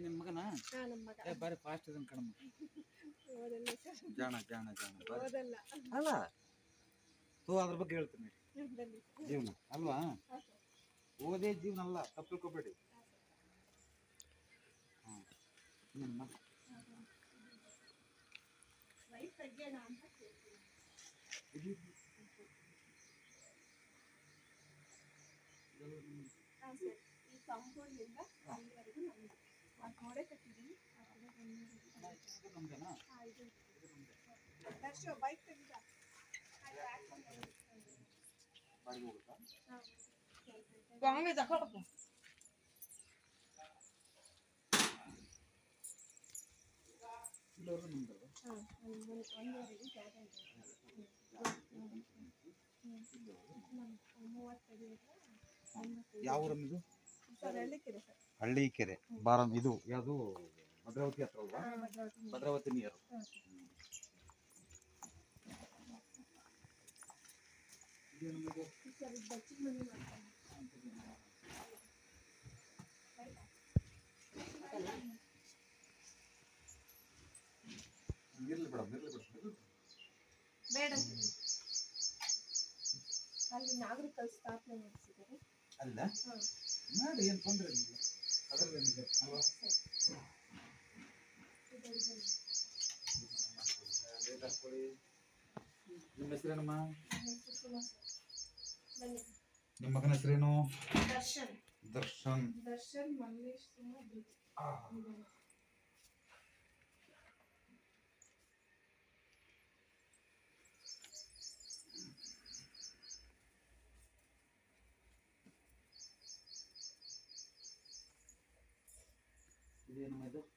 ನಿಮ್ಮ ಮಗನ ಬಾರಿ ಫಾಸ್ಟ್ ಇದನ್ ಕಣಮ್ಮ. ಜಾಣ ಜಾಣ ಜಾಣ ಅಲ್ಲ ಅದ್ರ ಬಗ್ಗೆ ಹೇಳ್ತೀನಿ ಜೀವನ ಅಲ್ವಾ, ಓದೇ ಜೀವನ ಅಲ್ಲ, ತಪ್ಪು ತಿಳ್ಕೊಬೇಡಿ. ನಿಮ್ಮ ಯಾವ ಊರಮ್ಮಿದು? ಹಳ್ಳಿಕೆರೆ ಬಾರಂ. ಇದು ಯಾವುದು ಭದ್ರಾವತಿ ಹತ್ರ ಅಲ್ವಾ? ಭದ್ರಾವತಿ ನೀರು. ಇರ್ಲಿ ಬಿಡ ಬೇಡ. ಅಲ್ಲಿ ನಾಗರಿಕರ ಸ್ಥಾಪನೆ ಮಾಡಿಸಿದ್ದಾರೆ ಅಲ್ಲ, ಮಾಡಿ ಏನು ತೊಂದರೆ ಇಲ್ಲ ಅದರಲ್ಲಿ ಅಲ್ವಾ. ನಿಮ್ಮ ಹೆಸರೇನಮ್ಮ? ನಿಮ್ಮ ಮಗನ ಹೆಸರೇನು? ದರ್ಶನ್. ದರ್ಶನ್ ದರ್ಶನ್ ಮಲ್ಲೇಶ್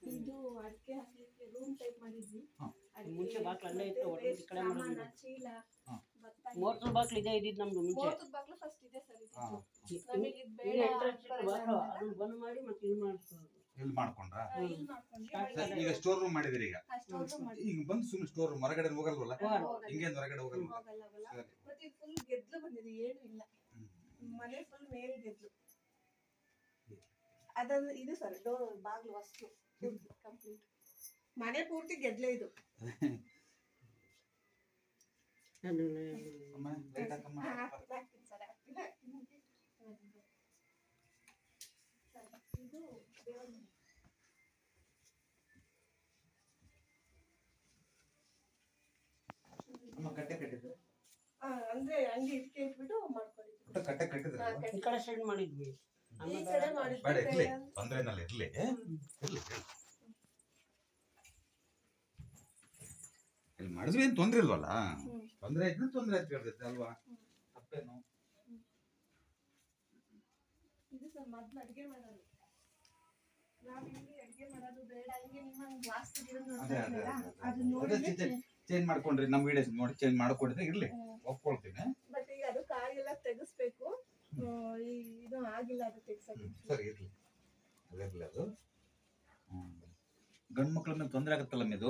ಇದು ಅಡಿಕೆ ಹಾಕಲಿಕ್ಕೆ ರೂಮ್ ಟೈಪ್ ಮಾಡಿದ್ವಿ. ಮುಂಚೆ ಬಾಕ್ಲ ಅಲ್ಲೇ ಇತ್ತು, ಈ ಕಡೆ ಮಾಡಿದ್ವಿ. ಚೀಲ ಮೋಟರ್ ಬಾಕ್ಲ ಇದೆ ಇದ್ದಿದ್ದು ನಮ್ದು ಮುಂಚೆ. ಮೋಟರ್ ಬಾಕ್ಲ ಫಸ್ಟ್ ಇದೆ ಸರ್. ನಮಗೆ ಇದು ಬೇಡ ಅದನ್ನ ಬಂದ್ ಮಾಡಿ ಮತ್ತೆ ಇದು ಮಾಡ್ತೀವಿ. ಇಲ್ಲಿ ಮಾಡ್ಕೊಂಡ್ರಾ? ಈಗ ಸ್ಟೋರ್ ರೂಮ್ ಮಾಡಿದಿರಿ. ಈಗ ಬಂದು ಸುಮ್ಮನೆ ಸ್ಟೋರ್ ರೂಮ್ ಹೊರಗಡೆ ಹೋಗಲ್ವಲ್ಲ? ಹಿಂಗೇನು ಹೊರಗಡೆ ಹೋಗಲ್ವಲ್ಲ? ಮತ್ತೆ ಫುಲ್ ಗೆದ್ಲು ಬಂದಿದೆ, ಏನು ಇಲ್ಲ. ಮನೆ ಫುಲ್ ಮೇಲ್ ಗೆದ್ಲು. ಅದನ್ನು ಇದು ಸರ್ ಡೋರ್ ಬಾಗಿಲು ವಸ್ತು ಕಂಪ್ಲೀಟ್ ಮನೆ ಪೂರ್ತಿ ಗೆದ್ಲೆ ಇದು. ಅಂದ್ರೆ ಹಂಗೆ ಇಟ್ಕೆ ಇಟ್ಬಿಟ್ಟು ಮಾಡ್ಕೊಂಡಿದ್ವಿ. ಕಟ್ಟೆ ಕಟ್ಟಿದ್ರೆ ಈ ಕಡೆ ಸೈಡ್ ಮಾಡಿದ್ವಿ. ತೊಂದ್ರೆನಲ್ಲಿ ಇರ್ಲಿ ಇಲ್ಲಿ ಮಾಡಿದ್ವಿ, ಏನ್ ತೊಂದ್ರೆ ಇಲ್ವಲ್ಲ? ತೊಂದ್ರೆ ಇದ್ರೆ ತೊಂದ್ರೆ ಆಯ್ತು ಹೇಳ್ತೈತೆ ಅಲ್ವಾ? ತಪ್ಪೇನು? ಇದು ಸರ್ ಮೊದ್ಲು ಅಡಿಗೆ ಮಾಡೋದು, ನಾವಿಲ್ಲಿ ಅಡಿಗೆ ಮಾಡೋದು ಬೇಡ, ಹಿಂಗೆ ನಿಮ್ಮ ವಾಸ್ತು ಚೇಂಜ್ ಮಾಡ್ಕೊಂಡ್ರಿ. ನಮ್ಮ ವಿಡಿಯೋಸ್ ನೋಡಿ ಚೇಂಜ್ ಮಾಡ್ಕೊಂಡಿದ್ರೆ ಇರ್ಲಿ, ಒಪ್ಕೊಳ್ತೀನಿ. ಬಟ್ ಈಗ ಅದು ಕಾಯಿಲ್ಲ ತೆಗಿಸ್ಬೇಕು, ಇದು ಆಗಿಲ್ಲ, ಅದು ತೆಗ್ಸಕ್ಕೆ. ಸರಿ ಇರ್ಲಿ, ಅದಿರ್ಲಿ. ಅದು ಗಂಡು ಮಕ್ಳ ಮೇಲೆ ತೊಂದರೆ ಆಗತ್ತಲ್ಲ ಇದು,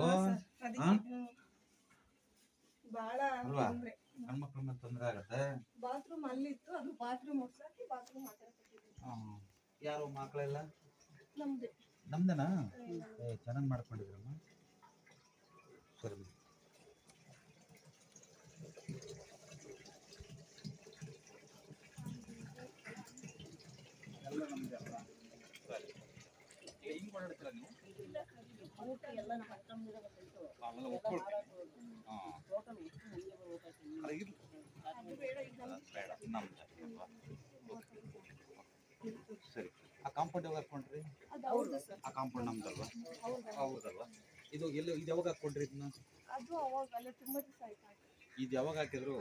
ಬಹಳ ತೊಂದ್ರೆ. ಗಂಡು ಮಕ್ಳ ಮೇಲೆ ತೊಂದರೆ ಆಗತ್ತೆ. ಬಾತ್ರೂಮ್ ಅಲ್ಲಿತ್ತು, ಅದು ಬಾತ್ರೂಮ್ ಹೊಸಾಕಿ ಬಾತ್ರೂಮ್ ಯಾರು ಮಕ್ಕಳೆಲ್ಲ ನಮ್ದೇ. ನಮ್ದೇನಾ? ಚೆನ್ನಾಗಿ ಮಾಡ್ಕೊಂಡಿದ್ರಮ್ಮ. ಸರಿ ಎಲ್ಲ ನಮ್ದೆ. ಹಿಂಗ್ ಓಡಾಡ್ತೀರ ನೀವು? ಎಲ್ಲ ನಮ್ಮ ಅವೆಲ್ಲ ಒಪ್ಕೊಳ್ತೀನಿ. ಸರಿ. ಆ ಕಾಂಪೌಂಡ್ ಯಾವಾಗ ಹಾಕೊಂಡ್ರಿ? ಆ ಕಾಂಪೌಂಡ್ ನಮ್ದಲ್ವಾ? ಹೌದಲ್ವಾ? ಇದು ಎಲ್ಲ ಇದು ಯಾವಾಗ ಹಾಕೊಂಡ್ರಿ ಇದನ್ನ? ಅದು ಅವಾಗ ಅಲ್ಲ, ತುಂಬಾ ದಿವಸ ಆಯ್ತು. ಇದು ಯಾವಾಗ ಹಾಕಿದ್ರು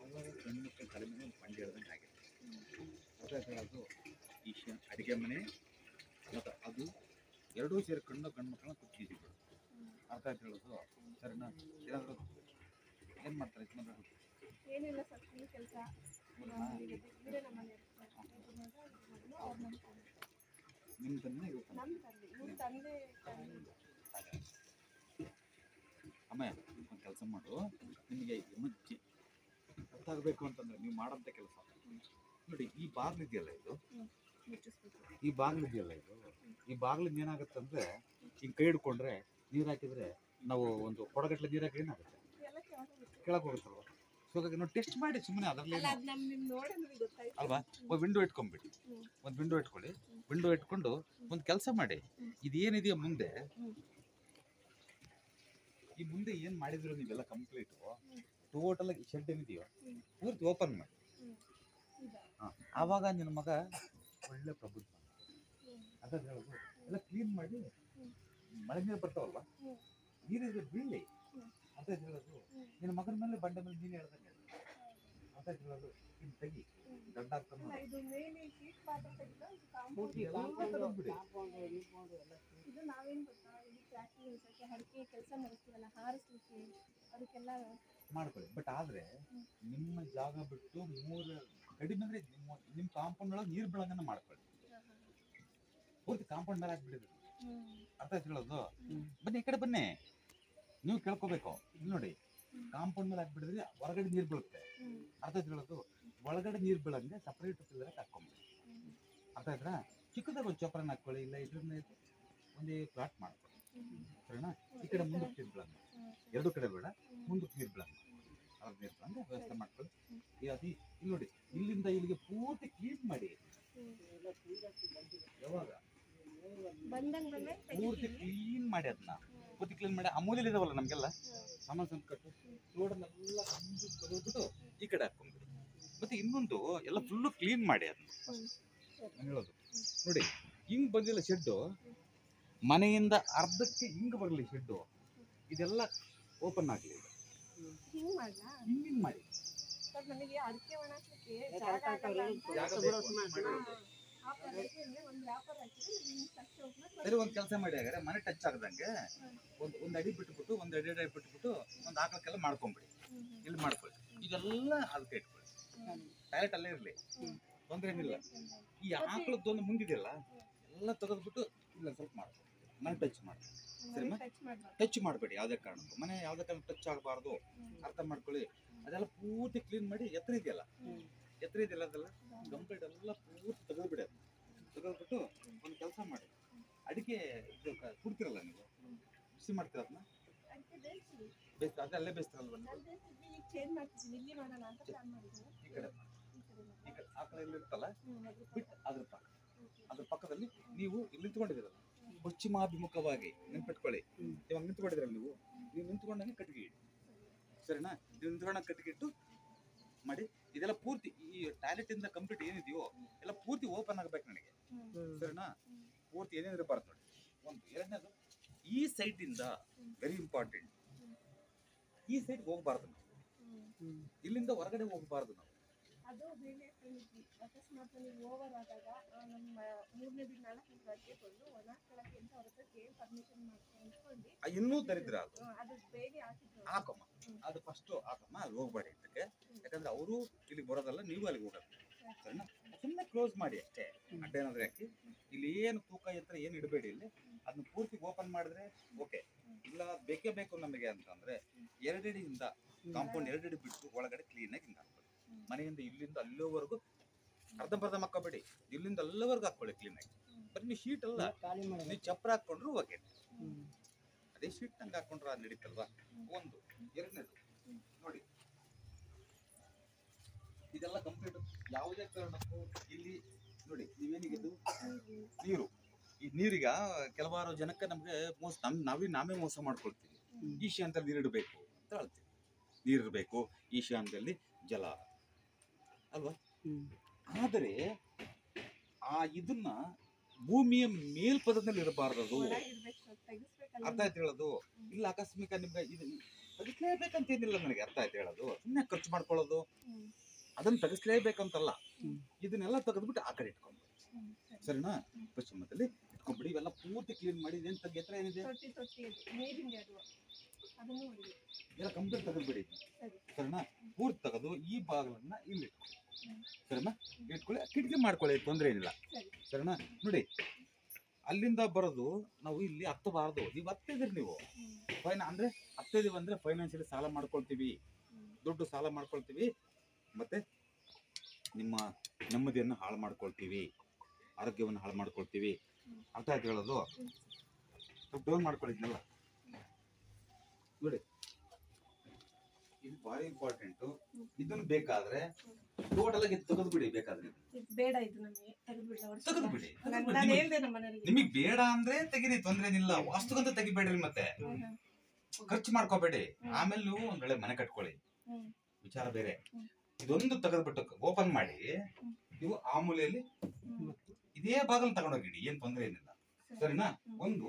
ಅವಾಗ ಹೆಣ್ಮಕ್ಳ ತಲೆ ಮೇಲೆ ಬಂಡಿ ಹೇಳ್ದಂಗೆ ಆಗಿದೆ. ಅದು ಈಶಾನ್ ಅಡುಗೆ ಮನೆ ಮತ್ತು ಅದು ಎರಡೂ ಸೇರ್ಕೊಂಡು ಗಂಡು ಮಕ್ಕಳನ್ನ ಕುಚ್ಚಿದ್ದೀವಿ. ಅರ್ಥ ಆಯ್ತು ಹೇಳೋದು? ಸರಿನಾ? ಏನಾದರೂ ಏನು ಮಾಡ್ತಾರೆ ಯಜಮಾನರು? ಏನಿಲ್ಲ ಸರ್, ಈ ಕೆಲಸ ನಿಮ್ಮ ತಂದೆ ನಮ್ಮ ತಂದೆ. ಅಮ್ಮಯ್ಯ ಒಂದು ಕೆಲಸ ಮಾಡು, ನಿಮಗೆ ಅರ್ಥ ಆಗಬೇಕು ಅಂತಂದ್ರೆ ನೀವು ಮಾಡೋಂಥ ಕೆಲಸ ನೋಡಿ, ಈ ಬಾಗಿಲು ಇದೆಯಲ್ಲ ಇದು, ಈ ಬಾಗಿಲು ಇದೆಯಲ್ಲ ಇದು, ಈ ಬಾಗಿಲಿಂದ ಏನಾಗುತ್ತೆ ಅಂದ್ರೆ ಹಿಂಗೆ ಕೈ ಹಿಡ್ಕೊಂಡ್ರೆ ನೀರು ಹಾಕಿದ್ರೆ ನಾವು ಒಂದು ಕೊಡಗಟ್ಲೆ ನೀರು ಹಾಕಿ ಏನಾಗುತ್ತೆ, ಕೆಳಗೆ ಹೋಗುತ್ತಲ್ವ. ಸೊ ಹಾಗಾಗಿ ನಾವು ಟೆಸ್ಟ್ ಮಾಡಿ ಸುಮ್ಮನೆ ಅದರಲ್ಲಿ ಅಲ್ವಾ. ಒಂದು ವಿಂಡೋ ಇಟ್ಕೊಂಡ್ಬಿಡಿ, ಒಂದು ವಿಂಡೋ ಇಟ್ಕೊಳ್ಳಿ. ವಿಂಡೋ ಇಟ್ಕೊಂಡು ಒಂದು ಕೆಲಸ ಮಾಡಿ, ಇದೇನಿದೆಯೋ ಮುಂದೆ, ಈ ಮುಂದೆ ಏನು ಮಾಡಿದ್ರು ನೀವೆಲ್ಲ ಕಂಪ್ಲೀಟು ಟೋಟಲ್ ಆಗಿ ಶೆಡ್ ಏನಿದೆಯೋ ಪೂರ್ತಿ ಓಪನ್ ಮಾಡಿ. ಆವಾಗ ನಿನ್ನ ಮಗ ಒಳ್ಳೆ ಪ್ರಬುದ್ಧ ಅದ ಹೇಳೋದು. ಎಲ್ಲ ಕ್ಲೀನ್ ಮಾಡಿ, ಮಳೆ ನೀರು ಬರ್ತಾವಲ್ವ, ನೀರಿಗೆ ಬೀಳಿ ಅಂತ ಹೇಳೋದು. ನಿನ್ನ ಮಗನ ಮೇಲೆ ಬಂಡೆ ಮೇಲೆ ನೀನು ಹೇಳ್ದಂಗೆ ಅಂತ ಹೇಳೋದು. ಇನ್ನು ತೆಗಿ ಗಂಡ ಆಗ್ತಾನೆ ಮಾಡ್ಕೊಳ್ಳಿ. ಬಟ್ ಆದ್ರೆ ನಿಮ್ಮ ಜಾಗ ಬಿಟ್ಟು 3 ಕಡಿಮೆ ಅಂದ್ರೆ ನಿಮ್ಮ ಕಾಂಪೌಂಡ್ ಒಳಗೆ ನೀರು ಬೀಳಂಗನ್ನ ಮಾಡ್ಕೊಳ್ಳಿ. ಪೂರ್ತಿ ಕಾಂಪೌಂಡ್ ಮೇಲೆ ಹಾಕ್ಬಿಡಿದ್ರು. ಅರ್ಥ ಆಯ್ತು ಹೇಳೋದು. ಬನ್ನಿ ಈ ಕಡೆ ಬನ್ನಿ, ನೀವು ಕೇಳ್ಕೋಬೇಕು. ಇಲ್ಲಿ ನೋಡಿ, ಕಾಂಪೌಂಡ್ ಮೇಲೆ ಹಾಕ್ಬಿಡಿದ್ರೆ ಹೊರಗಡೆ ನೀರು ಬೀಳುತ್ತೆ. ಅರ್ಥ ಆಯ್ತು ಹೇಳೋದು. ಒಳಗಡೆ ನೀರು ಬೀಳಂಗೆ ಸಪ್ರೇಟ್ ಪಿಲ್ಲರ್ ಹಾಕೊಂಬಿಡಿ. ಅರ್ಥ ಆಯ್ತಾ. ಚಿಕ್ಕದಾಗ ಒಂದು ಚೊಪ್ಪರನ್ನ ಹಾಕೊಳ್ಳಿ, ಇಲ್ಲ ಇದ್ರನ್ನ ಒಂದು ಫ್ಲಾಟ್ ಮಾಡ್ಕೊಳ್ಳಿ. ಸರಿನಾ. ಈ ಕಡೆ ಮುಂದಕ್ಕೆ ನೀರು ಬೀಳಂಗ, ಎರಡು ಕಡೆ ಬೇಡ, ಮುಂದಕ್ಕೆ ನೀರು ಬೀಳಂಗ, ಅದ್ರ ನೀರು ಬೀಳಂಗ ವ್ಯವಸ್ಥೆ ಮಾಡ್ಕೊಳ್ಳಿ. ಇಲ್ಲಿ ನೋಡಿ, ಇಲ್ಲಿಂದ ಇಲ್ಲಿಗೆ ಪೂರ್ತಿ ಕ್ಲೀನ್ ಮಾಡಿ. ಯಾವಾಗ ಪೂರ್ತಿ ಕ್ಲೀನ್ ಮಾಡಿ, ಅದನ್ನ ಪೂರ್ತಿ ಕ್ಲೀನ್ ಮಾಡಿ. ಅಮೂಲ್ಯ ಇದಾವಲ್ಲ ನಮಗೆಲ್ಲ ಸಾಮಾನು ಸಂಕಟ್ಟು ರೋಡನ್ನೆಲ್ಲ ತೆಗೆದ್ಬಿಟ್ಟು ಈ ಕಡೆ ಹಾಕೊಂಡ್ಬಿಡಿ. ಮತ್ತೆ ಇನ್ನೊಂದು ಎಲ್ಲ ಫುಲ್ಲು ಕ್ಲೀನ್ ಮಾಡಿ ಅದನ್ನ ಹೇಳೋದು. ನೋಡಿ, ಹಿಂಗ್ ಬಂದಿಲ್ಲ ಶೆಡ್ಡು, ಮನೆಯಿಂದ ಅರ್ಧಕ್ಕೆ ಹಿಂಗ್ ಬರಲಿ ಶೆಡ್ಡು, ಇದೆಲ್ಲ ಓಪನ್ ಆಗಲಿ. ಹಿಂಗ್ ಮಾಡಿ ಸರಿ. ಒಂದು ಕೆಲಸ ಮಾಡಿ, ಹಾಗಾದ್ರೆ ಮನೆ ಟಚ್ ಆಗದಂಗೆ ಒಂದು ಅಡಿ ಬಿಟ್ಬಿಟ್ಟು, ಒಂದು ಅಡಿ ಬಿಟ್ಬಿಟ್ಟು ಒಂದು ಆಕಳಕ್ಕೆಲ್ಲ ಮಾಡ್ಕೊಂಬಿಡಿ. ಇಲ್ಲಿ ಮಾಡ್ಕೊಳ್ಳಿ. ಇದೆಲ್ಲ ಅದಕ್ಕೆ ಇಟ್ಕೊಳ್ಳಿ. ಟಾಯ್ಲೆಟ್ ಅಲ್ಲೇ ಇರಲಿ, ತೊಂದರೆ ಏನಿಲ್ಲ. ಈ ಆಕಳದ್ದೊಂದು ಮುಂದಿದೆಯಲ್ಲ ಎಲ್ಲ ತೆಗೆದ್ಬಿಟ್ಟು ಇಲ್ಲ ಸ್ವಲ್ಪ ಮಾಡ್ಕೊಳ್ಳಿ. ಮನೆ ಟಚ್ ಮಾಡಿ. ಸರಿನಾ. ಟಚ್ ಮಾಡಬೇಡಿ ಯಾವುದೇ ಕಾರಣಕ್ಕೂ. ಮನೆ ಯಾವುದೇ ಕಾರಣ ಟಚ್ ಆಗಬಾರ್ದು. ಅರ್ಥ ಮಾಡ್ಕೊಳ್ಳಿ. ಅದೆಲ್ಲ ಪೂರ್ತಿ ಕ್ಲೀನ್ ಮಾಡಿ. ಎತ್ತರ ಇದೆಯಲ್ಲ ಅದೆಲ್ಲ ಕಂಪ್ಲೀಟ್ ಎಲ್ಲ ಪೂರ್ತಿ ತೆಗೆದ್ಬಿಡಿ. ತೆಗೆದ್ಬಿಟ್ಟು ಒಂದು ಕೆಲಸ ಮಾಡಿ, ಅಡಿಕೆ ಇದು ಕುಡ್ತಿರಲ್ಲ ನೀವು, ಬಿಸಿ ಮಾಡ್ತೀರ ಅದನ್ನ ಬೇಯಿಸ್ತ, ಅದೇ ಅಲ್ಲೇ ಬೇಯಿಸ್ತಾರಲ್ವ ಈ ಕಡೆ ಆ ಕಡೆ ಇರುತ್ತಲ್ಲ, ಬಿಟ್ಟು ಅದ್ರ ಪಕ್ಕದಲ್ಲಿ ನೀವು ಇಲ್ಲಿ ನಿಂತ್ಕೊಂಡಿದ್ದೀರಲ್ಲ ಪಶ್ಚಿಮಾಭಿಮುಖವಾಗಿ ನೆನ್ಪಿಟ್ಕೊಳ್ಳಿ. ಇವಾಗ ನಿಂತ್ಕೊಂಡಿದ್ರಲ್ಲ ನೀವು ನಿಂತ್ಕೊಂಡಂಗೆ ಕಟ್ಟಿಗೆ ಇಡಿ. ಸರಿನಾ. ನೀವು ನಿಂತ್ಕೊಂಡಂಗೆ ಕಟ್ಟಿಗೆ ಇಟ್ಟು ಮಾಡಿ. ಇದೆಲ್ಲ ಪೂರ್ತಿ ಈ ಟಾಯ್ಲೆಟ್ ಇಂದ ಕಂಪ್ಲೀಟ್ ಏನಿದೆಯೋ ಎಲ್ಲ ಪೂರ್ತಿ ಓಪನ್ ಆಗಬೇಕು ನನಗೆ. ಸರಿನಾ. ಪೂರ್ತಿ ಏನೇನಿದೆ ಬರುತ್ತೆ ನೋಡಿ. ಒಂದು ಎರಡನೇದು, ಈ ಸೈಟ್ ಇಂದ ವೆರಿ ಇಂಪಾರ್ಟೆಂಟ್, ಈ ಸೈಡ್ ಹೋಗ್ಬಾರ್ದು ನಾವು, ಇಲ್ಲಿಂದ ಹೊರಗಡೆ ಹೋಗ್ಬಾರ್ದು ನಾವು. ಅಕಸ್ಮಾತ್ ಓವರ್ ಆದಾಗ ನಮ್ಮ 3ನೇ ದಿನ 4ನೇ ಗಂಟೆಗೊಂಡು ಒಣ ಹಾಕಕ್ಕೆ ಅಂತ ಅವ್ರ ಹತ್ರ ಕೇಳಿ ಪರ್ಮಿಷನ್ ಮಾಡ್ಕೊಂಡು ಇನ್ನೂ ದರಿದ್ರ ಅದು ಬೇಗ ಹಾಕಮ್ಮ, ಅದು ಫಸ್ಟ್ ಹಾಕಮ್ಮ, ಅಲ್ಲಿ ಹೋಗ್ಬೇಡಿ ಇದಕ್ಕೆ. ಯಾಕಂದ್ರೆ ಅವರು ಇಲ್ಲಿಗೆ ಬರೋದಲ್ಲ, ನೀವು ಅಲ್ಲಿಗೆ ಹೋಗೋದು. ಸರಿನಾ. ಸುಮ್ಮನೆ ಕ್ಲೋಸ್ ಮಾಡಿ ಅಷ್ಟೇ. ಅಡ್ಡೇನಾದ್ರೆ ಹಾಕಿ ಇಲ್ಲಿ ಏನು ತೂಕ ಯಂತ್ರ ಏನು ಇಡಬೇಡಿ. ಇಲ್ಲಿ ಅದನ್ನ ಪೂರ್ತಿ ಓಪನ್ ಮಾಡಿದ್ರೆ ಓಕೆ. ಇಲ್ಲ ಬೇಕೇ ಬೇಕು ನಮಗೆ ಅಂತಂದ್ರೆ 2 ಅಡಿಯಿಂದ ಕಾಂಪೌಂಡ್ 2 ಅಡಿ ಬಿಟ್ಟು ಒಳಗಡೆ ಕ್ಲೀನಾಗಿ ಹಿಂಗೆ ಹಾಕ್ಕೊಳ್ಳಿ. ಮನೆಯಿಂದ ಇಲ್ಲಿಂದ ಅಲ್ಲಿವರೆಗೂ ಅರ್ಧಂಬರ್ಧ ಹಾಕೋಬೇಡಿ, ಇಲ್ಲಿಂದ ಅಲ್ಲಿವರೆಗೂ ಹಾಕೊಳ್ಳಿ ಕ್ಲೀನಾಗಿ. ಬರೀ ನೀವು ಶೀಟ್ ಅಲ್ಲ, ನೀವು ಚಪ್ಪರ ಹಾಕೊಂಡ್ರು ಓಕೆ. ಅದೇ ಶೀಟ್ ನಂಗೆ ಹಾಕೊಂಡ್ರೆ ಅದು ನಡೀತಲ್ವಾ. ಒಂದು ಎರಡನೇದು ನೋಡಿ, ಇದೆಲ್ಲ ಕಂಪ್ಲೀಟ್. ಯಾವುದೇ ಕಾರಣಕ್ಕೂ ಇಲ್ಲಿ ನೋಡಿ, ನೀವೇನಿಗಿದ್ದು ನೀರು, ಈ ನೀರಿಗ ಕೆಲವಾರು ಜನಕ್ಕೆ ನಮ್ಗೆ ನಾವೇ ಮೋಸ ಮಾಡ್ಕೊಳ್ತೀವಿ. ಈಶಾನ್ಯದಲ್ಲಿ ನೀರಿಡಬೇಕು ಅಂತ ಹೇಳ್ತೀವಿ. ನೀರಿರಬೇಕು ಈಶಾನ್ಯದಲ್ಲಿ ಜಲ ಅಲ್ವಾ. ಆದರೆ ಇದನ್ನ ಭೂಮಿಯ ಮೇಲ್ಪದದಲ್ಲಿ ಇರಬಾರ್ದು. ಅರ್ಥ ಆಯ್ತು ಹೇಳೋದು. ಇಲ್ಲ ಆಕಸ್ಮಿಕ ನಿಮ್ಗೆ ಇದು ತೆಗಿಸ್ಲೇಬೇಕಂತೇನಿಲ್ಲ ನನಗೆ. ಅರ್ಥ ಆಯ್ತು ಹೇಳೋದು. ಸುಮ್ಮನೆ ಖರ್ಚು ಮಾಡ್ಕೊಳ್ಳೋದು, ಅದನ್ನ ತೆಗಿಸ್ಲೇಬೇಕಂತಲ್ಲ. ಇದನ್ನೆಲ್ಲ ತೆಗೆದ್ಬಿಟ್ಟು ಆ ಕಡೆ ಇಟ್ಕೊಂಡ್ಬಿಡಿ. ಸರಿನಾ. ಪಶ್ಚಿಮದಲ್ಲಿ ಇಟ್ಕೊಂಡ್ಬಿಡಿ. ಇವೆಲ್ಲ ಪೂರ್ತಿ ಕ್ಲೀನ್ ಮಾಡಿ. ಇದೇನು ಎತ್ತರ ಏನಿದೆ ಎಲ್ಲ ಕಂಪ್ಲೀಟ್ ತೆಗೆದ್ಬಿಡಿ. ಸರಿನಾ. ಪೂರ್ತಿ ತೆಗೆದು ಈ ಬಾಗಿಲನ್ನ ಇಲ್ಲಿ ಇಟ್ಕೊಳ್ಳಿ. ಸರಿನಾ. ಇಟ್ಕೊಳ್ಳಿ, ಕಿಟಕಿ ಮಾಡ್ಕೊಳ್ಳಿ, ತೊಂದರೆ ಏನಿಲ್ಲ. ಸರಿನಾ. ನೋಡಿ, ಅಲ್ಲಿಂದ ಬರೋದು ನಾವು ಇಲ್ಲಿ ಹತ್ತಬಾರ್ದು. ನೀವು ಹತ್ತಿದ್ರಿ ನೀವು ಅಂದ್ರೆ ಹತ್ತಿದೀವಿ ಅಂದ್ರೆ ಫೈನಾನ್ಷಿಯಲಿ ಸಾಲ ಮಾಡ್ಕೊಳ್ತೀವಿ, ದುಡ್ಡು ಸಾಲ ಮಾಡ್ಕೊಳ್ತೀವಿ. ಮತ್ತೆ ನಿಮ್ಮ ನೆಮ್ಮದಿಯನ್ನು ಹಾಳು ಮಾಡ್ಕೊಳ್ತೀವಿ, ಆರೋಗ್ಯವನ್ನು ಹಾಳು ಮಾಡ್ಕೊಳ್ತೀವಿ. ಅರ್ಥ ಆಯ್ತು ಹೇಳೋದು? ಸ್ವಲ್ಪ ಡೌನ್ ಮಾಡ್ಕೊಳ್ಳಿದ್ನಲ್ಲ ನೋಡಿ, ಇದು ಭಾರಿ ಇಂಪಾರ್ಟೆಂಟು. ಇದನ್ನು ಬೇಕಾದ್ರೆ ಟೋಟಲ್ ಆಗಿ ತೆಗೆದು ಬಿಡಿ, ಬೇಕಾದ್ರೆ ಬೇಡ ಇದು ನಮಗೆ ತೆಗೆದು ತೆಗೆದು ಬಿಡಿ. ನಾನು ಹೇಳ್ದೆ ನಮ್ಮ ಮನೆಯಲ್ಲಿ ನಿಮಗೆ ಬೇಡ ಅಂದ್ರೆ ತೆಗಿರಿ, ತೊಂದ್ರೆ ಏನಿಲ್ಲ. ವಾಸ್ತುಗಂತ ತೆಗಿಬೇಡ್ರಿ, ಮತ್ತೆ ಖರ್ಚು ಮಾಡ್ಕೋಬೇಡಿ. ಆಮೇಲೆ ನೀವು ಒಂದ್ ವೇಳೆ ಮನೆ ಕಟ್ಕೊಳ್ಳಿ, ವಿಚಾರ ಬೇರೆ. ಇದೊಂದು ತೆಗೆದ್ಬಿಟ್ಟು ಓಪನ್ ಮಾಡಿ ನೀವು ಆ ಮೂಲೆಯಲ್ಲಿ ಇದೇ ಬಾಗಲ್ ತಗೊಂಡೋಗಿಡಿ, ಏನ್ ತೊಂದ್ರೆ ಏನಿಲ್ಲ. ಸರಿನಾ? ಒಂದು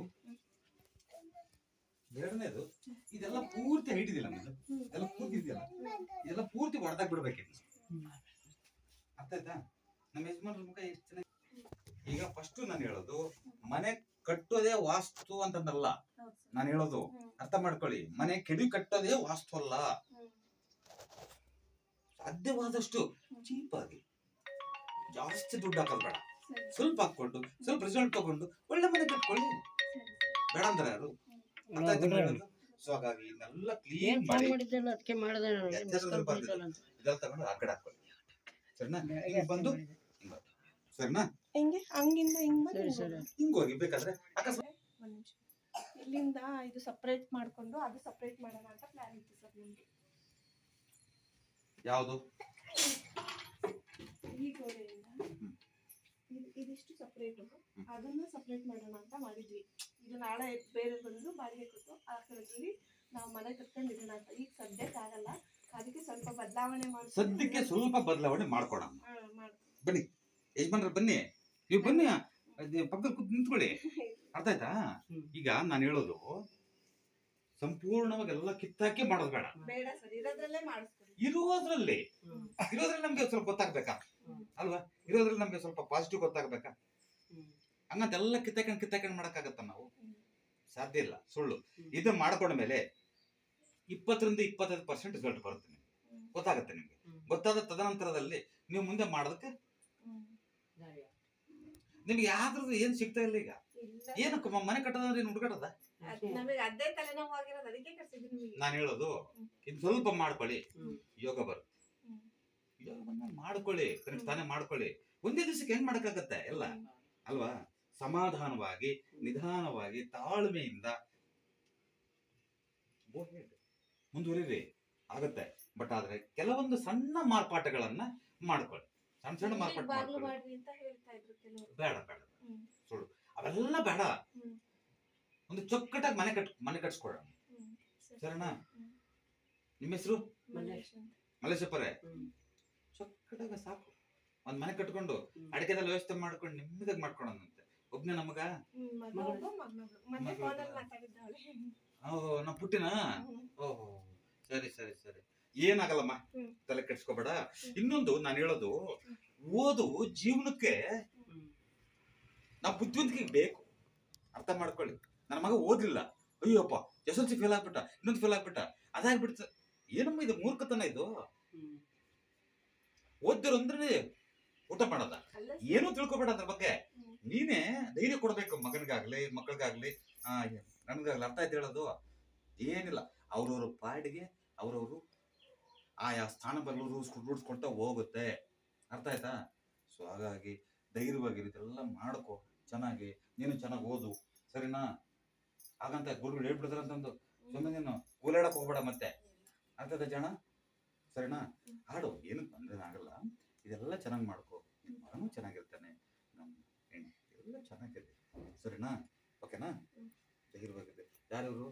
ಎರಡನೇದು, ಇದೆಲ್ಲ ಪೂರ್ತಿ ಹೈಟ್ ಇದೆಯಲ್ಲ, ಇದೆಲ್ಲ ಪೂರ್ತಿ ಇದೆಯಲ್ಲ, ಇದೆಲ್ಲ ಪೂರ್ತಿ ಹೊಡೆದಾಕ್ ಬಿಡ್ಬೇಕಿತ್ತು. ಅರ್ಥ ಆಯ್ತಾ? ನಮ್ಮ ಯಜಮಾನ್ರ ಮುಖ ಎಷ್ಟು ಚೆನ್ನಾಗಿ. ಈಗ ಫಸ್ಟ್ ನಾನು ಹೇಳೋದು, ಮನೆ ಕಟ್ಟೋದೇ ವಾಸ್ತು ಅಂತಂದಲ್ಲ ನಾನು ಹೇಳೋದು, ಅರ್ಥ ಮಾಡ್ಕೊಳ್ಳಿ. ಮನೆ ಕೆಡಿ ಕಟ್ಟೋದೇ ವಾಸ್ತು ಅಲ್ಲ. ಸಾಧ್ಯವಾದಷ್ಟು ಚೀಪ್ ಆಗಿ, ಜಾಸ್ತಿ ದುಡ್ಡು ಹಾಕೋದು ಬೇಡ, ಸ್ವಲ್ಪ ಹಾಕೊಂಡು ಸ್ವಲ್ಪ ರಿಸಲ್ಟ್ ತಗೊಂಡು ಒಳ್ಳೆ ಮನೆ ಕಟ್ಕೊಳ್ಳಿ. ಬೇಡ ಅಂದ್ರೆ ಯಾರು? ಸೊ ಹಾಗಾಗಿ ಇದೆಲ್ಲ ಕ್ಲೀನ್ ಮಾಡಿ ಇದೆಲ್ಲ ತಗೊಂಡು ಆ ಕಡೆ ಹಾಕೊಳ್ಳಿ. ಸರಿನಾ? ಹಿಂಗ್ ಬಂದು ಸರಿನಾ? ಹಂಗಿಂದ ಹಿಂಗ್ ಹೋಗಿ ಬೇಕಾದ್ರೆ ಅಕಸ್ಮಾತ್ ಇಲ್ಲಿಂದ ಇದು ಸಪರೇಟ್ ಮಾಡ್ಕೊಂಡು ಅದು ಸಪರೇಟ್ ಮಾಡೋಣ ಅಂತ ಪ್ಲಾನ್ ಇತ್ತು ಸರ್ ನಿಮ್ಗೆ. ಯಾವುದು? ಈ ಗೋಡೆಯಿಂದ ಇದಿಷ್ಟು ಸಪರೇಟ್, ಅದನ್ನ ಸಪರೇಟ್ ಮಾಡೋಣ ಅಂತ ಮಾಡಿದ್ವಿ. ಇದು ನಾಳೆ ಬೇರೆ ಬಂದು ಬಾಡಿಗೆ ಕೊಟ್ಟು ಆ ಕಡೆಯಲ್ಲಿ ನಾವು ಮನೆ ಕಟ್ಕೊಂಡಿರೋಣ ಅಂತ. ಈಗ ಸದ್ಯಕ್ಕೆ ಆಗಲ್ಲ, ಅದಕ್ಕೆ ಸ್ವಲ್ಪ ಬದಲಾವಣೆ ಮಾಡಿ ಸದ್ಯಕ್ಕೆ ಸ್ವಲ್ಪ ಬದಲಾವಣೆ ಮಾಡ್ಕೊಳ. ಬನ್ನಿ ಯಜಮಾನ್ರ, ಬನ್ನಿ, ನೀವು ಬನ್ನಿ, ಪಕ್ಕದಲ್ಲಿ ಕೂತ್ ನಿಂತ್ಕೊಳ್ಳಿ. ಅರ್ಥ ಆಯ್ತಾ? ಈಗ ನಾನು ಹೇಳೋದು ಸಂಪೂರ್ಣವಾಗಿ ಎಲ್ಲ ಕಿತ್ತಾಕಿ ಮಾಡೋದು ಬೇಡ. ಬೇಡ ಸರ್, ಇರೋದ್ರಲ್ಲೇ ಮಾಡಿಸ್ಕೊಳ್ಳಿ. ಇರೋದ್ರಲ್ಲಿ ನಮ್ಗೆ ಸ್ವಲ್ಪ ಗೊತ್ತಾಗ್ಬೇಕಾ ಅಲ್ವಾ? ಇರೋದ್ರಲ್ಲಿ ನಮ್ಗೆ ಸ್ವಲ್ಪ ಪಾಸಿಟಿವ್ ಗೊತ್ತಾಗ್ಬೇಕಾ? ಹಂಗಂತ ಎಲ್ಲ ಕಿತ್ತಾಕೊಂಡು ಮಾಡಕ್ಕಾಗತ್ತ? ನಾವು ಸಾಧ್ಯ ಇಲ್ಲ, ಸುಳ್ಳು. ಇದು ಮಾಡ್ಕೊಂಡ್ಮೇಲೆ 20-25% ರಿಸಲ್ಟ್ ಬರುತ್ತೆ, ನಿಮ್ಗೆ ಗೊತ್ತಾಗುತ್ತೆ. ನಿಮ್ಗೆ ಗೊತ್ತಾದ ತದನಂತರದಲ್ಲಿ ನೀವು ಮುಂದೆ ಮಾಡೋದಕ್ಕೆ ನಿಮ್ಗೆ ಯಾವ್ದ್ರದ್ದು ಏನ್ ಸಿಗ್ತಾ ಇಲ್ಲ. ಈಗ ಏನಕ್ಕೆ ಮನೆ ಕಟ್ಟೋದ್ರೆ ಹುಡುಗಾಟದ? ನಾನು ಹೇಳೋದು, ಇದು ಸ್ವಲ್ಪ ಮಾಡ್ಕೊಳ್ಳಿ, ಯೋಗ ಬರುತ್ತೆ. ಯೋಗವನ್ನ ಮಾಡ್ಕೊಳ್ಳಿ, ತಾನೇ ಮಾಡ್ಕೊಳ್ಳಿ. ಒಂದೇ ದಿವಸಕ್ಕೆ ಹೆಂಗ್ ಮಾಡಕ್ಕಾಗತ್ತೆ ಎಲ್ಲ ಅಲ್ವಾ? ಸಮಾಧಾನವಾಗಿ, ನಿಧಾನವಾಗಿ, ತಾಳ್ಮೆಯಿಂದ ಮುಂದುವರಿರಿ, ಆಗತ್ತೆ. ಬಟ್ ಆದ್ರೆ ಕೆಲವೊಂದು ಸಣ್ಣ ಮಾರ್ಪಾಟುಗಳನ್ನ ಮಾಡ್ಕೊಳ್ಳಿ. ಸಣ್ಣ ಮಾರ್ಪಾಟು ಬೇಡ ಬೇಡ, ಸುಳ್ಳು, ಅವೆಲ್ಲ ಬೇಡ. ಒಂದು ಚೊಕ್ಕಟಾಗಿ ಮನೆ ಕಟ್ಸ್ಕೊಳ್ಳೋಣ. ಸರಿನಾ? ನಿಮ್ಮ ಹೆಸರು ಮಲ್ಲೇಶಪ್ಪರೇ. ಚೊಕ್ಕಟಾಗ ಸಾಕು, ಒಂದ್ ಮನೆ ಕಟ್ಕೊಂಡು ಅಡಿಕೆದೆಲ್ಲ ವ್ಯವಸ್ಥೆ ಮಾಡ್ಕೊಂಡು ನಿಮ್ಮದಾಗಿ ಮಾಡ್ಕೊಳಂತೆ. ಒಬ್ನೇ ನಮಗ ನಮ್ ಪುಟ್ಟಿನ. ಓಹೋ, ಸರಿ ಸರಿ ಸರಿ, ಏನಾಗಲ್ಲಮ್ಮ, ತಲೆ ಕೆಡ್ಸ್ಕೊಬೇಡ. ಇನ್ನೊಂದು ನಾನು ಹೇಳೋದು, ಓದು ಜೀವನಕ್ಕೆ ನಾವು ಬುದ್ಧಿವಂತಿಕೆ ಬೇಕು, ಅರ್ಥ ಮಾಡ್ಕೊಳ್ಳಿ. ನನ್ನ ಮಗ ಓದಿಲ್ಲ, ಅಯ್ಯೋಪ್ಪ SSLC ಫೇಲ್ ಆಗ್ಬಿಟ್ಟ, ಇನ್ನೊಂದು ಫೇಲ್ ಆಗ್ಬಿಟ್ಟ, ಅದಾಗ್ಬಿಡ್ತ. ಏನಮ್ಮ ಇದು ಮೂರ್ಖತನ ಇದು. ಓದಿರು ಅಂದ್ರೆ ಊಟ ಮಾಡೋದ, ಏನೂ ತಿಳ್ಕೊಬೇಡ ಅದ್ರ ಬಗ್ಗೆ. ನೀನೇ ಧೈರ್ಯ ಕೊಡ್ಬೇಕು, ಮಗನಿಗಾಗ್ಲಿ ಮಕ್ಕಳಿಗಾಗ್ಲಿ ನನ್ಗಾಗ್ಲಿ. ಅರ್ಥ ಆಯ್ತು ಹೇಳೋದು? ಏನಿಲ್ಲ, ಅವ್ರವ್ರ ಪಾಡಿಗೆ ಅವ್ರವ್ರು ಆಯಾ ಸ್ಥಾನ ರೂಢಿಸ್ಕೊಳ್ತಾ ಹೋಗುತ್ತೆ. ಅರ್ಥ ಆಯ್ತಾ? ಸೊ ಹಾಗಾಗಿ ಧೈರ್ಯವಾಗಿ ಇದೆಲ್ಲ ಮಾಡ್ಕೊ, ಚೆನ್ನಾಗಿ ನೀನು ಚೆನ್ನಾಗಿ ಓದು. ಸರಿನಾ? ಹಾಗಂತ ಗುರುಗಳು ಹೇಳ್ಬಿಡ್ತಾರ ಅಂತಂದು ಸುಮ್ಮನೆ ನೀನು ಓಲಾಡಕ್ ಹೋಗ್ಬೇಡ ಮತ್ತೆ. ಅರ್ಥ ಆಯ್ತಾ ಜನ? ಸರಿನಾ? ಹಾಡು, ಏನು ತೊಂದರೆ ಆಗಲ್ಲ. ಇದೆಲ್ಲ ಚೆನ್ನಾಗಿ ಮಾಡ್ಕೊ, ನಿಮ್ಮ ಮಗನೂ ಚೆನ್ನಾಗಿರ್ತಾನೆ, ನಮ್ಮ ಹೆಣ್ಣು ಎಲ್ಲ ಚೆನ್ನಾಗಿದೆ. ಸರಿನಾ? ಓಕೆನಾ? ಧೈರ್ಯವಾಗಿದೆ. ಯಾರವರು?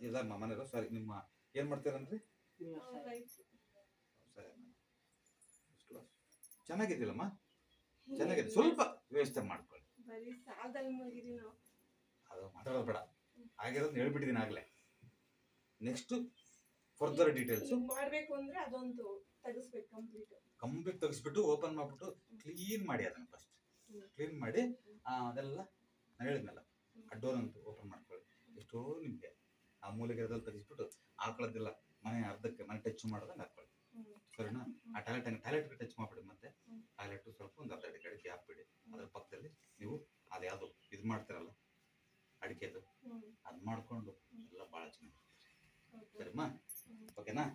ಇಲ್ಲ ಮನೆಯವರು. ಸಾರಿ, ನಿಮ್ಮ ಏನ್ ಮಾಡ್ತೀರಂದ್ರಿ? ಸರಿ, ಚೆನ್ನಾಗಿದ್ದಿಲ್ಲಮ್ಮ, ಚೆನ್ನಾಗಿದೆ. ಸ್ವಲ್ಪ ವ್ಯವಸ್ಥೆ ಮಾಡ್ಕೊಳ್ಳಿ. ಅದು ಮಾತಾಡೋದು ಬೇಡ, ಆಗಿರೋದು ಹೇಳ್ಬಿಟ್ಟಿದ್ದೀನಿ ಆಗ್ಲೇ. ನೆಕ್ಸ್ಟ್ ಫರ್ದರ್ ಡೀಟೇಲ್ಸ್ ಮಾಡ್ಬೇಕು ಅಂದ್ರೆ ಅದೊಂದು ಕಂಪ್ಲೀಟ್ ತೆಗಿಸ್ಬಿಟ್ಟು ಓಪನ್ ಮಾಡ್ಬಿಟ್ಟು ಕ್ಲೀನ್ ಮಾಡಿ. ಅದನ್ನ ಫಸ್ಟ್ ಕ್ಲೀನ್ ಮಾಡಿ ಅದೆಲ್ಲ ನಾನು ಹೇಳಿದ್ನಲ್ಲ, ಡೋರಂತೂ ಓಪನ್ ಮಾಡ್ಕೊಳ್ಳಿ. ಎಷ್ಟೋ ನಿಮ್ಗೆ ಆ ಮೂಲೆಗೆ ಅದ್ರಲ್ಲಿ ತೆಗಿಸ್ಬಿಟ್ಟು ಆಕಳದ್ದೆಲ್ಲ ಮನೆ ಅರ್ಧಕ್ಕೆ ಮನೆ ಟಚ್ ಮಾಡೋದಂಗೆ ಹಾಕೊಳ್ಳಿ. ಸರಿನಾ? ಆ ಟಾಯ್ಲೆಟ್ಗೆ ಟಚ್ ಮಾಡ್ಬಿಡಿ. ಮತ್ತೆ ಟಾಯ್ಲೆಟ್ ಸ್ವಲ್ಪ ಒಂದು ಅರ್ಧ ಅಡಿ ಕಡೆ ಗ್ಯಾಪ್ ಬಿಡಿ. ಅದ್ರ ಪಕ್ಕದಲ್ಲಿ ನೀವು ಅದ್ಯಾವುದು ಇದು ಮಾಡ್ತಿರಲ್ಲ ಅಡಿಕೆದು, ಅದ್ ಮಾಡ್ಕೊಂಡು ಎಲ್ಲ ಭಾಳ ಚೆನ್ನಾಗಿ. ಸರಿಮಾ? ಓಕೆನಾ?